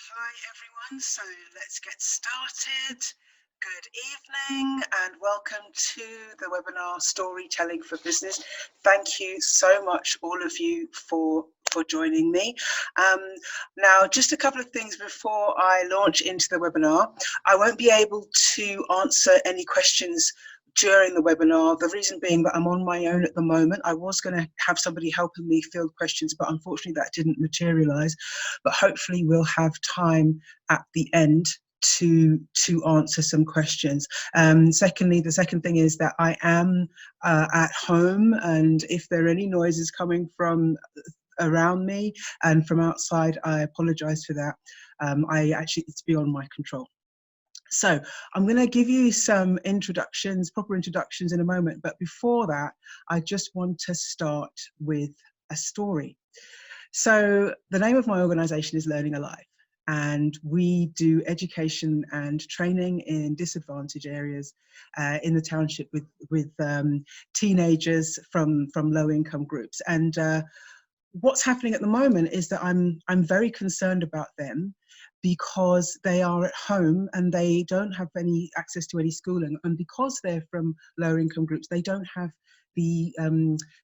Hi everyone, so let's get started. Good evening and welcome to the webinar Storytelling for Business. Thank you so much, all of you, for joining me. Now, just a couple of things before I launch into the webinar. I won't be able to answer any questions during the webinar. The reason being that I'm on my own at the moment. I was going to have somebody helping me field questions, but unfortunately that didn't materialize. But hopefully we'll have time at the end to answer some questions. Secondly, the second thing is that I am at home, and if there are any noises coming from around me and from outside, I apologize for that. It's beyond my control. So I'm going to give you some introductions, proper introductions in a moment. But before that, I just want to start with a story. So the name of my organization is Learning Alive, and we do education and training in disadvantaged areas in the township with teenagers from low income groups. And what's happening at the moment is that I'm very concerned about them, because they are at home and they don't have any access to any schooling, and because they're from lower income groups, they don't have the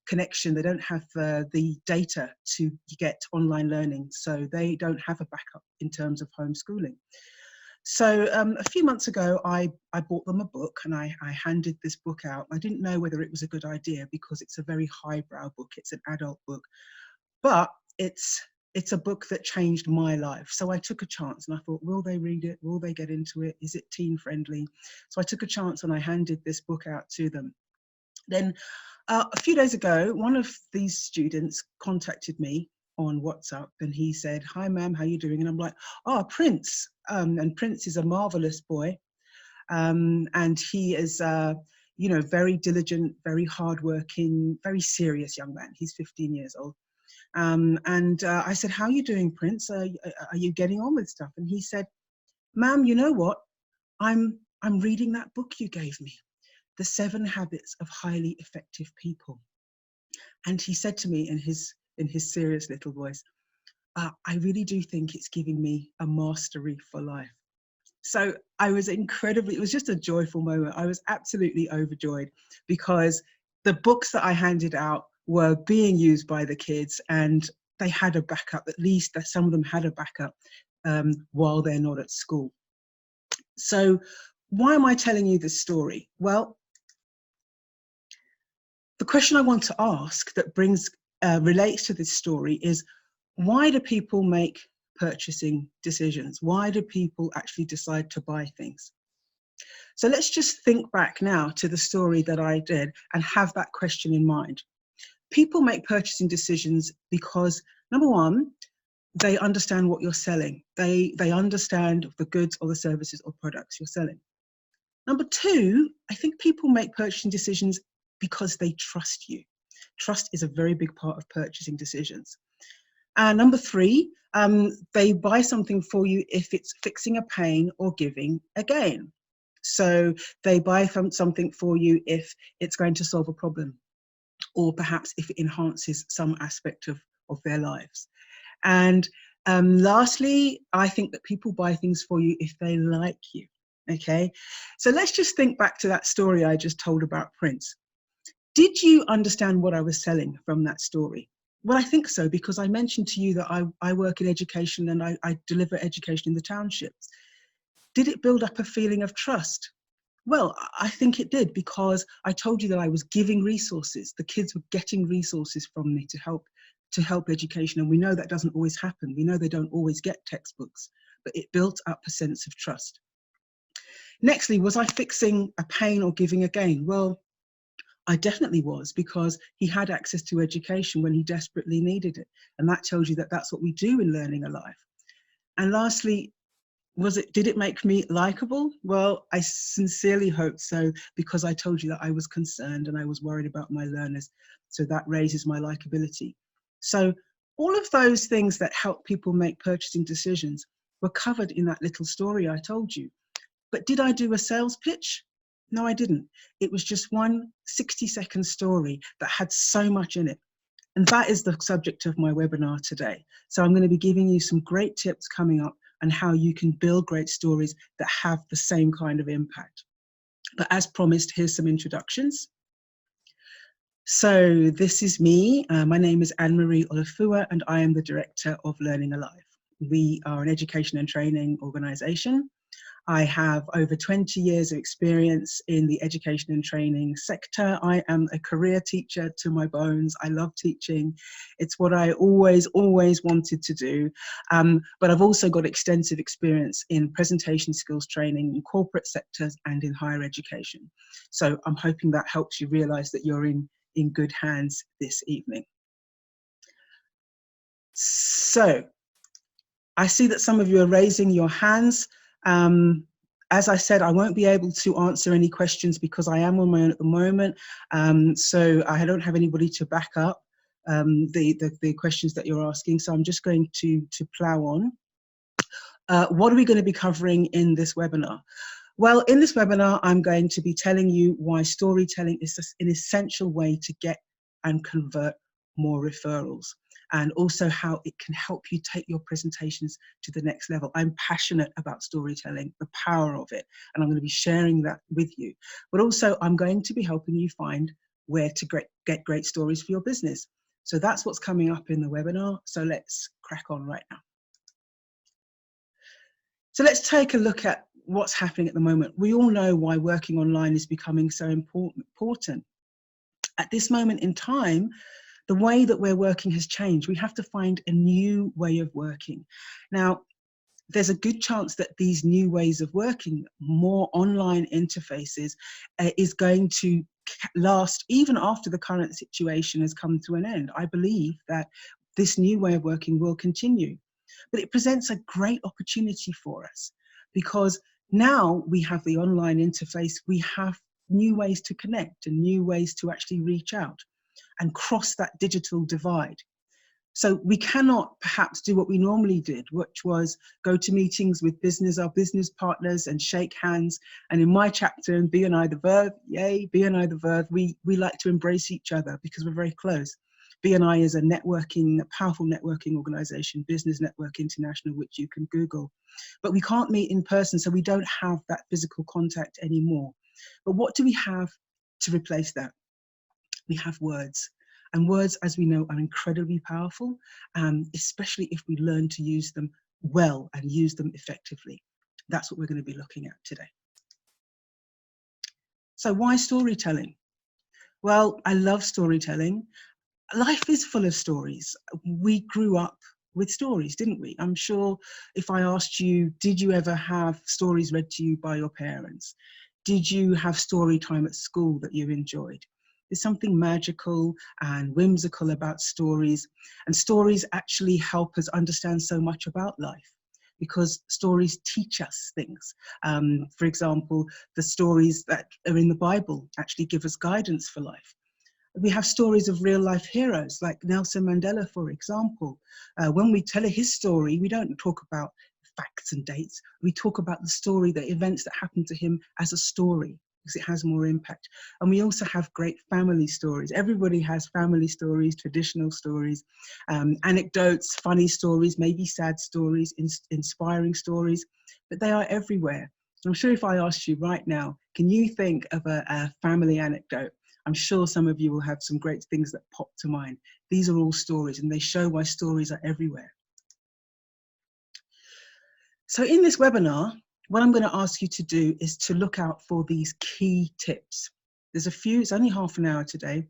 connection, they don't have the data to get online learning, so they don't have a backup in terms of homeschooling. So a few months ago, I bought them a book, and I handed this book out. I didn't know whether it was a good idea because it's a very highbrow book, it's an adult book, but it's a book that changed my life. So I took a chance and I thought, will they read it? Will they get into it? Is it teen friendly? So I took a chance and I handed this book out to them. Then a few days ago, one of these students contacted me on WhatsApp, and he said, "Hi ma'am, how you doing?" And I'm like, "Oh, Prince." And Prince is a marvelous boy. And he is, very diligent, very hardworking, very serious young man. He's 15 years old. I said, "How are you doing, Prince? Are you getting on with stuff?" And he said, "Ma'am, you know what? I'm reading that book you gave me, The 7 Habits of Highly Effective People." And he said to me in his serious little voice, "I really do think it's giving me a mastery for life." So I was it was just a joyful moment. I was absolutely overjoyed, because the books that I handed out were being used by the kids, and they had a backup, at least that some of them had a backup while they're not at school. So why am I telling you this story? Well, the question I want to ask that relates to this story is, why do people make purchasing decisions? Why do people actually decide to buy things? So let's just think back now to the story that I did and have that question in mind. People make purchasing decisions because, number one, they understand what you're selling. They understand the goods or the services or products you're selling. Number two, I think people make purchasing decisions because they trust you. Trust is a very big part of purchasing decisions. And number three, they buy something for you if it's fixing a pain or giving a gain. So they buy something for you if it's going to solve a problem, or perhaps if it enhances some aspect of their lives. And lastly, I think that people buy things for you if they like you. Okay, so let's just think back to that story I just told about Prince. Did you understand what I was selling from that story? Well, I think so, because I mentioned to you that I work in education and I deliver education in the townships. Did it build up a feeling of trust? Well, I think it did, because I told you that I was giving resources. The kids were getting resources from me to help education. And we know that doesn't always happen. We know they don't always get textbooks, but it built up a sense of trust. Nextly, was I fixing a pain or giving a gain? Well, I definitely was, because he had access to education when he desperately needed it. And that tells you that that's what we do in Learning Alive. And lastly, did it make me likable? Well, I sincerely hope so, because I told you that I was concerned and I was worried about my learners. So that raises my likability. So all of those things that help people make purchasing decisions were covered in that little story I told you. But did I do a sales pitch? No, I didn't. It was just one 60-second story that had so much in it. And that is the subject of my webinar today. So I'm going to be giving you some great tips coming up and how you can build great stories that have the same kind of impact. But as promised, here's some introductions. So this is me. My name is Anne-Marie Olafua, and I am the Director of Learning Alive. We are an education and training organisation. I have over 20 years of experience in the education and training sector. I am a career teacher to my bones. I love teaching. It's what I always wanted to do. But I've also got extensive experience in presentation skills training in corporate sectors and in higher education. So I'm hoping that helps you realise that you're in good hands this evening. So I see that some of you are raising your hands. As I said, I won't be able to answer any questions because I am on my own at the moment. So I don't have anybody to back up the questions that you're asking. So I'm just going to plow on. What are we going to be covering in this webinar? Well, in this webinar, I'm going to be telling you why storytelling is an essential way to get and convert more referrals, and also how it can help you take your presentations to the next level. I'm passionate about storytelling, the power of it, and I'm going to be sharing that with you. But also, I'm going to be helping you find where to get great stories for your business. So that's what's coming up in the webinar. So let's crack on right now. So let's take a look at what's happening at the moment. We all know why working online is becoming so important. At this moment in time, the way that we're working has changed. We have to find a new way of working. Now, there's a good chance that these new ways of working, more online interfaces, is going to last even after the current situation has come to an end. I believe that this new way of working will continue. But it presents a great opportunity for us because now we have the online interface, we have new ways to connect and new ways to actually reach out and cross that digital divide. So we cannot perhaps do what we normally did, which was go to meetings with our business partners and shake hands. And in my chapter in B&I the Verve, yay, B&I the Verve, we like to embrace each other because we're very close. B&I is a powerful networking organization, Business Network International, which you can Google. But we can't meet in person, so we don't have that physical contact anymore. But what do we have to replace that? We have words. And words, as we know, are incredibly powerful, especially if we learn to use them well and use them effectively. That's what we're going to be looking at today. So why storytelling? Well, I love storytelling. Life is full of stories. We grew up with stories, didn't we? I'm sure if I asked you, did you ever have stories read to you by your parents? Did you have story time at school that you enjoyed? There's something magical and whimsical about stories, and stories actually help us understand so much about life because stories teach us things. For example, the stories that are in the Bible actually give us guidance for life. We have stories of real life heroes like Nelson Mandela, for example. When we tell his story, we don't talk about facts and dates. We talk about the story, the events that happened to him as a story, because it has more impact. And we also have great family stories. Everybody has family stories, traditional stories, anecdotes, funny stories, maybe sad stories, inspiring stories, but they are everywhere. So I'm sure if I asked you right now, can you think of a family anecdote? I'm sure some of you will have some great things that pop to mind. These are all stories, and they show why stories are everywhere. So in this webinar, what I'm going to ask you to do is to look out for these key tips. There's a few, it's only half an hour today,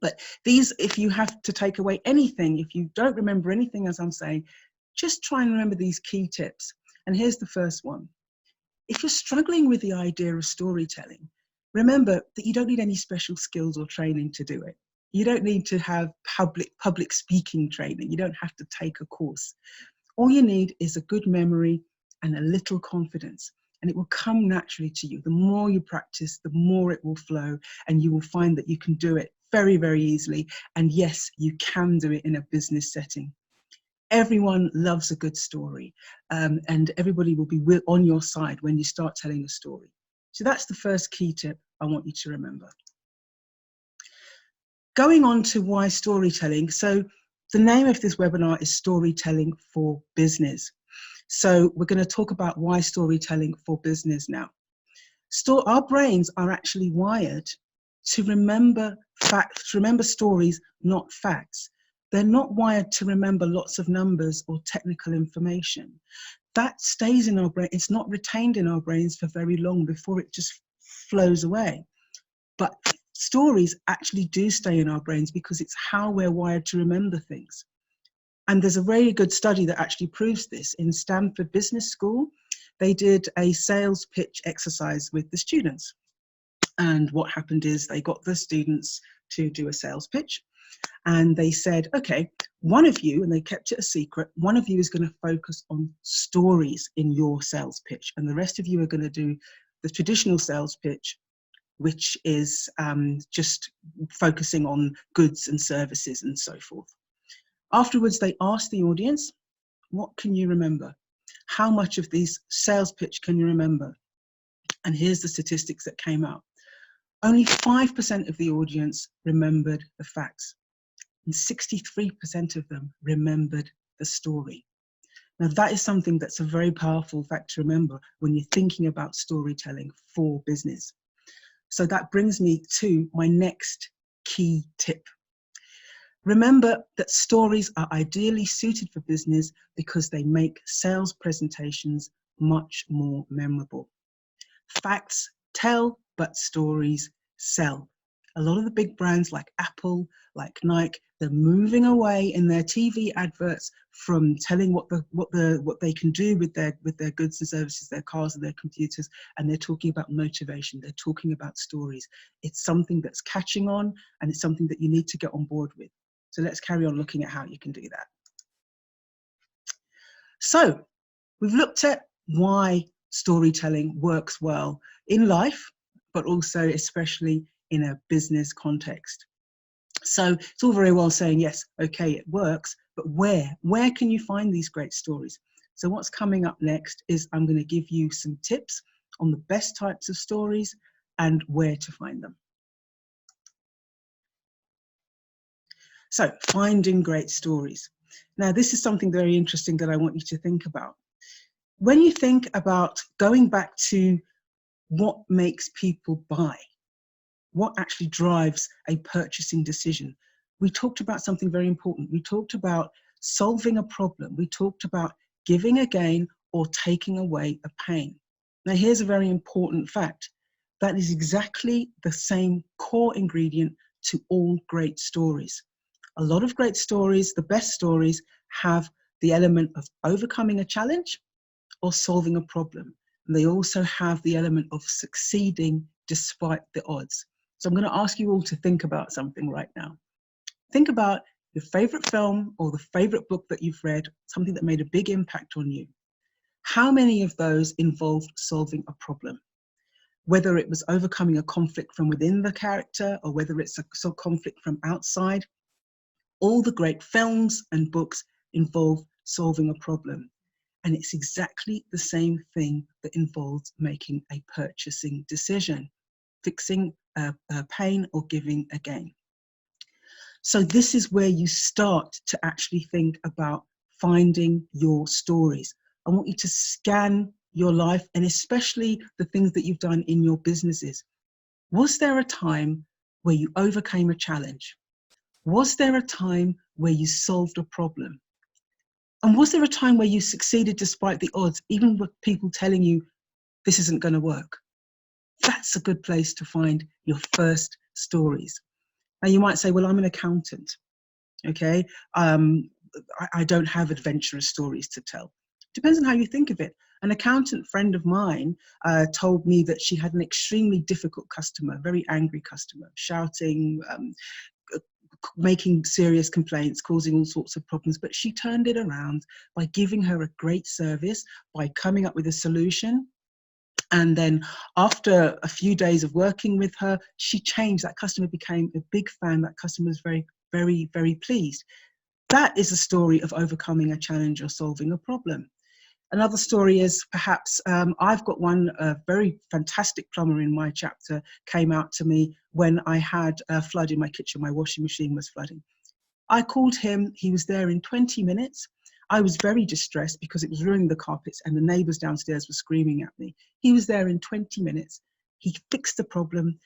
but these, if you have to take away anything, if you don't remember anything as I'm saying, just try and remember these key tips. And here's the first one. If you're struggling with the idea of storytelling, remember that you don't need any special skills or training to do it. You don't need to have public speaking training. You don't have to take a course. All you need is a good memory and a little confidence, and it will come naturally to you. The more you practice, the more it will flow, and you will find that you can do it very, very easily. And yes, you can do it in a business setting. Everyone loves a good story, and everybody will be on your side when you start telling a story. So that's the first key tip I want you to remember. Going on to why storytelling. So the name of this webinar is Storytelling for Business. So we're going to talk about why storytelling for business now. Our brains are actually wired to remember facts, to remember stories, not facts. They're not wired to remember lots of numbers or technical information. That stays in our brain. It's not retained in our brains for very long before it just flows away. But stories actually do stay in our brains because it's how we're wired to remember things. And there's a very good study that actually proves this. In Stanford Business School, they did a sales pitch exercise with the students. And what happened is they got the students to do a sales pitch. And they said, okay, one of you, and they kept it a secret, one of you is going to focus on stories in your sales pitch. And the rest of you are going to do the traditional sales pitch, which is just focusing on goods and services and so forth. Afterwards, they asked the audience, what can you remember? How much of this sales pitch can you remember? And here's the statistics that came out. Only 5% of the audience remembered the facts, and 63% of them remembered the story. Now, that is something that's a very powerful fact to remember when you're thinking about storytelling for business. So that brings me to my next key tip. Remember that stories are ideally suited for business because they make sales presentations much more memorable. Facts tell, but stories sell. A lot of the big brands like Apple, like Nike, they're moving away in their TV adverts from telling what they can do with their goods and services, their cars and their computers, and they're talking about motivation. They're talking about stories. It's something that's catching on, and it's something that you need to get on board with. So let's carry on looking at how you can do that. So we've looked at why storytelling works well in life, but also especially in a business context. So it's all very well saying, yes, okay, it works, but where can you find these great stories? So what's coming up next is I'm going to give you some tips on the best types of stories and where to find them. So finding great stories. Now, this is something very interesting that I want you to think about. When you think about going back to what makes people buy, what actually drives a purchasing decision, we talked about something very important. We talked about solving a problem. We talked about giving a gain or taking away a pain. Now, here's a very important fact. That is exactly the same core ingredient to all great stories. A lot of great stories, the best stories, have the element of overcoming a challenge or solving a problem. And they also have the element of succeeding despite the odds. So I'm going to ask you all to think about something right now. Think about your favorite film or the favorite book that you've read, something that made a big impact on you. How many of those involved solving a problem? Whether it was overcoming a conflict from within the character or whether it's a conflict from outside, all the great films and books involve solving a problem. And it's exactly the same thing that involves making a purchasing decision, fixing a pain or giving a gain. So this is where you start to actually think about finding your stories. I want you to scan your life and especially the things that you've done in your businesses. Was there a time where you overcame a challenge? Was there a time where you solved a problem? And was there a time where you succeeded despite the odds, even with people telling you this isn't going to work? That's a good place to find your first stories. Now you might say, well, I'm an accountant, okay? I don't have adventurous stories to tell. Depends on how you think of it. An accountant friend of mine told me that she had an extremely difficult customer, very angry customer, shouting, making serious complaints, causing all sorts of problems, but she turned it around by giving her a great service, by coming up with a solution. And then after a few days of working with her, she changed. That customer became a big fan. That customer was very, very, very pleased. That is a story of overcoming a challenge or solving a problem. Another story is perhaps, I've got one, a very fantastic plumber in my chapter came out to me when I had a flood in my kitchen, my washing machine was flooding. I called him, he was there in 20 minutes. I was very distressed because it was ruining the carpets and the neighbours downstairs were screaming at me. He was there in 20 minutes. He fixed the problem.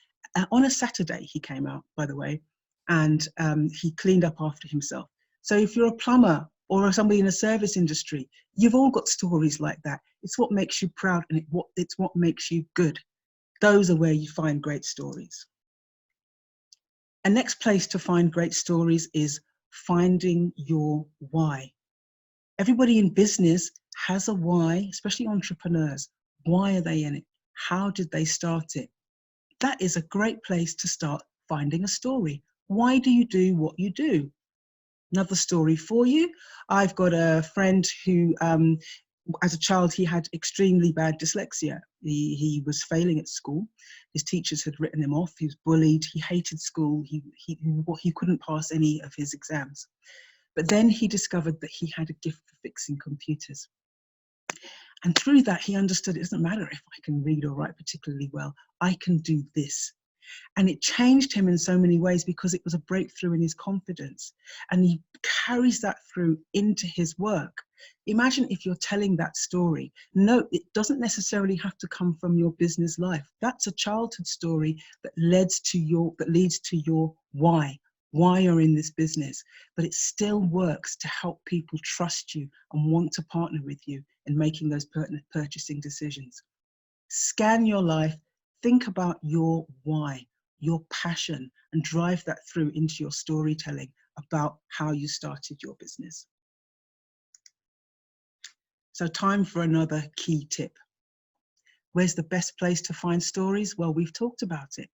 On a Saturday, he came out, by the way, and he cleaned up after himself. So if you're a plumber or somebody in a service industry, you've all got stories like that. It's what makes you proud, and it's what makes you good. Those are where you find great stories. A next place to find great stories is finding your why. Everybody in business has a why, especially entrepreneurs. Why are they in it? How did they start it? That is a great place to start finding a story. Why do you do what you do? Another story for you. I've got a friend who, as a child, he had extremely bad dyslexia. He was failing at school. His teachers had written him off. He was bullied. He hated school. He couldn't pass any of his exams. But then he discovered that he had a gift for fixing computers. And through that, he understood it doesn't matter if I can read or write particularly well, I can do this. And it changed him in so many ways because it was a breakthrough in his confidence. And he carries that through into his work. Imagine if you're telling that story. No, it doesn't necessarily have to come from your business life. That's a childhood story that leads to your why you're in this business. But it still works to help people trust you and want to partner with you in making those pertinent purchasing decisions. Scan your life. Think about your why, your passion, and drive that through into your storytelling about how you started your business. So time for another key tip. Where's the best place to find stories? Well, we've talked about it.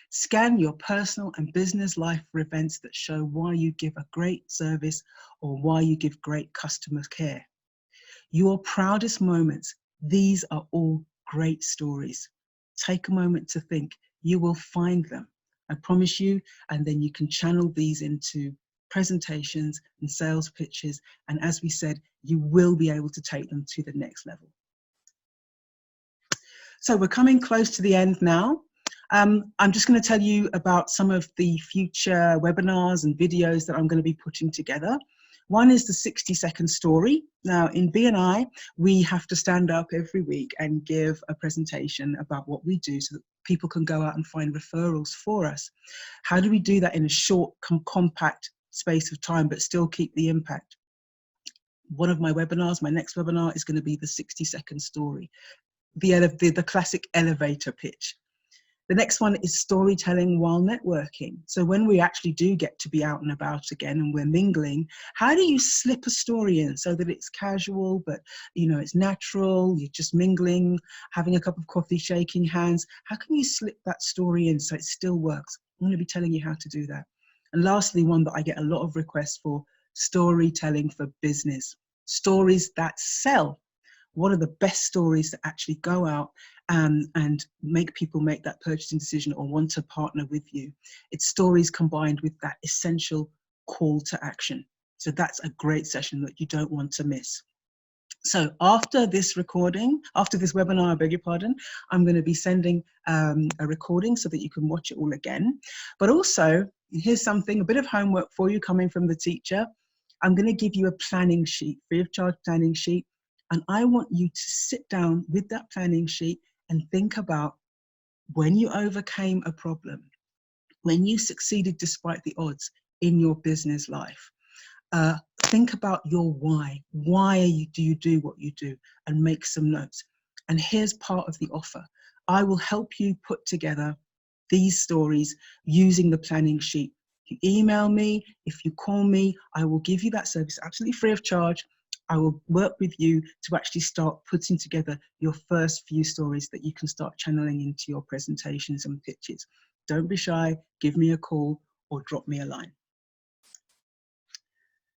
Scan your personal and business life for events that show why you give a great service or why you give great customer care. Your proudest moments, these are all great stories. Take a moment to think. You will find them, I promise you, and then you can channel these into presentations and sales pitches. And as we said, you will be able to take them to the next level. So we're coming close to the end now. I'm just going to tell you about some of the future webinars and videos that I'm going to be putting together. One is the 60-second story. Now in BNI, we have to stand up every week and give a presentation about what we do so that people can go out and find referrals for us. How do we do that in a short, compact space of time, but still keep the impact? One of my webinars, my next webinar, is going to be the 60-second story, the classic elevator pitch. The next one is storytelling while networking. So when we actually do get to be out and about again and we're mingling, how do you slip a story in so that it's casual, but it's natural, you're just mingling, having a cup of coffee, shaking hands. How can you slip that story in so it still works? I'm going to be telling you how to do that. And lastly, one that I get a lot of requests for, storytelling for business. Stories that sell. What are the best stories that actually go out and make people make that purchasing decision or want to partner with you? It's stories combined with that essential call to action. So that's a great session that you don't want to miss. So after this webinar, I beg your pardon, I'm going to be sending a recording so that you can watch it all again. But also, here's a bit of homework for you coming from the teacher. I'm going to give you a planning sheet, free of charge planning sheet. And I want you to sit down with that planning sheet and think about when you overcame a problem, when you succeeded despite the odds in your business life. Think about your why. Why do you do what you do? And make some notes. And here's part of the offer. I will help you put together these stories using the planning sheet. If you email me, if you call me, I will give you that service absolutely free of charge. I will work with you to actually start putting together your first few stories that you can start channeling into your presentations and pitches. Don't be shy, give me a call or drop me a line.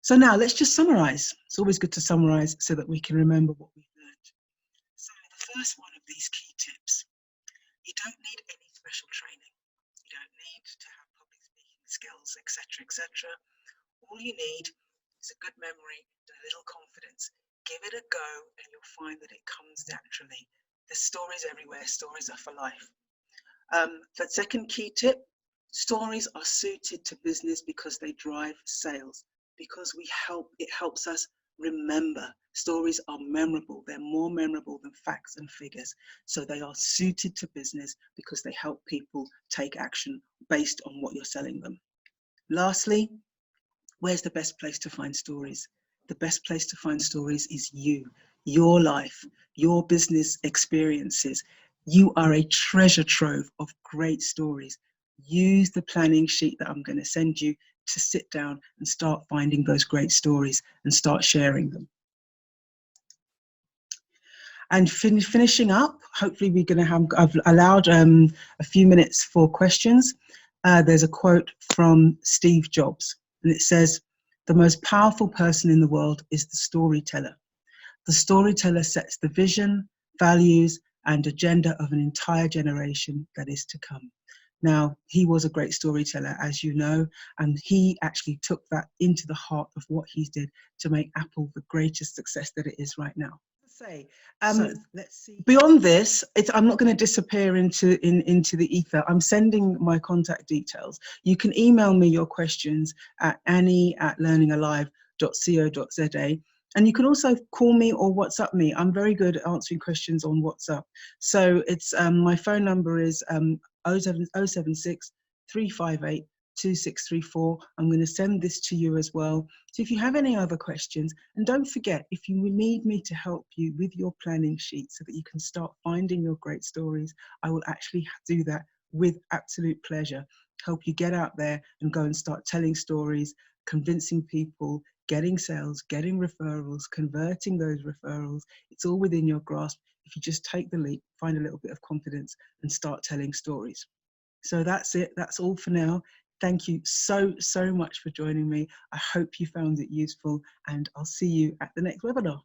So now let's just summarize. It's always good to summarize so that we can remember what we've learned. So the first one of these key tips, you don't need any special training. You don't need to have public speaking skills, etc., etc. All you need is a good memory and a little confidence. Give it a go and you'll find that it comes naturally. There's stories everywhere. Stories are for life. The second key tip, stories are suited to business because they drive sales, because it helps us Remember, stories are memorable. They're more memorable than facts and figures. So they are suited to business because they help people take action based on what you're selling them. Lastly, where's the best place to find stories? The best place to find stories is you, your life, your business experiences. You are a treasure trove of great stories. Use the planning sheet that I'm going to send you to sit down and start finding those great stories and start sharing them. And finishing up, hopefully we're going to have, I've allowed a few minutes for questions. There's a quote from Steve Jobs, and it says, "The most powerful person in the world is the storyteller. The storyteller sets the vision, values, and agenda of an entire generation that is to come." Now, he was a great storyteller, as you know, and he actually took that into the heart of what he did to make Apple the greatest success that it is right now. Say, so let's see. Beyond this, I'm not going to disappear into the ether. I'm sending my contact details. You can email me your questions at annie@learningalive.co.za. And you can also call me or WhatsApp me. I'm very good at answering questions on WhatsApp. So it's my phone number is 076 358 2634. I'm going to send this to you as well. So if you have any other questions, and don't forget, if you need me to help you with your planning sheet so that you can start finding your great stories, I will actually do that with absolute pleasure. Help you get out there and go and start telling stories, convincing people, getting sales, getting referrals, converting those referrals. It's all within your grasp if you just take the leap, find a little bit of confidence and start telling stories. So that's it. That's all for now. Thank you so much for joining me. I hope you found it useful, and I'll see you at the next webinar.